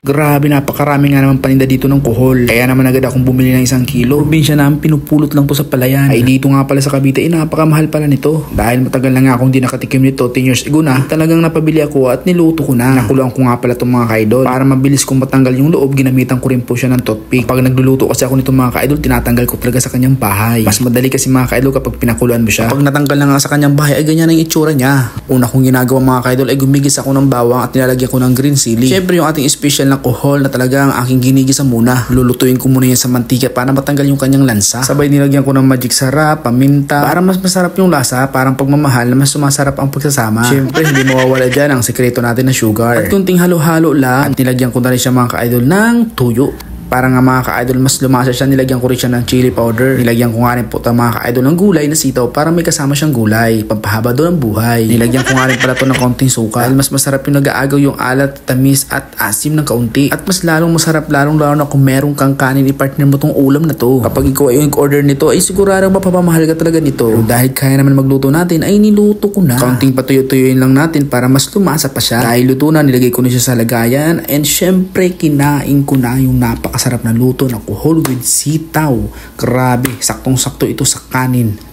Grabe, napakarami nga naman paninda dito ng kohol. Kaya naman agad akong bumili ng 1 kilo. Probinsya namin, pinupulot lang to sa palayan. Ay dito nga pala sa Cavite, napakamahal pala nito. Dahil matagal na nga akong di nakatikim nito, 10 years ago na, talagang napabili ako at niluto ko na. Nakuluan ko nga pala itong mga ka-idol. Para mabilis kong matanggal yung loob, ginamitan ko rin po siya ng toothpick. Pag nagluluto kasi ako nito mga ka-idol, tinatanggal ko talaga sa kanyang bahay. Mas madali kasi mga ka-idol kapag pinakuluan mo siya. Pag natanggal na nga sa kanyang bahay, ay ganyan ang itsura niya. Una kong ginagawa mga ka-idol ay gumigis ako ng bawang at nilalagyan ko ng green chili. Syempre yung ating special na kohol na talaga ang aking ginigisa muna. Lulutuin ko muna yan sa mantika para matanggal yung kanyang lansa. Sabay nilagyan ko ng magic sarap, paminta, para mas masarap yung lasa, parang pagmamahal na mas sumasarap ang pagsasama. Syempre hindi mawawala dyan ang sekreto natin na sugar. At kunting halo-halo lang, at nilagyan ko na rin siya mga ka-idol ng tuyo. Para nga mga ka-idol mas lumasa siya, nilagyan ko rin siya ng chili powder. Nilagyan ko nga rin po mga ka-idol ng gulay na sitaw para may kasama siyang gulay. Pampahaba doon ang buhay. Nilagyan ko nga rin pala ito ng kaunting suka. Dahil mas masarap yung nag-aagaw yung alat, tamis at asim ng kaunti. At mas lalong masarap lalo na kung meron kang kanin i-partner mo tong ulam na to. Kapag ikaw ay yung order nito ay siguradong mapapamahal ka talaga nito. Dahil kaya naman magluto natin ay niluto ko na. Kaunting patuyo-tuyuin lang natin para mas lumasa pa siya. Dahil luto na, nilagay ko na siya sa lagayan. And syempre kinain ko na yung napakasarap na luto na kohol with sitaw. Grabe, saktong-sakto ito sa kanin.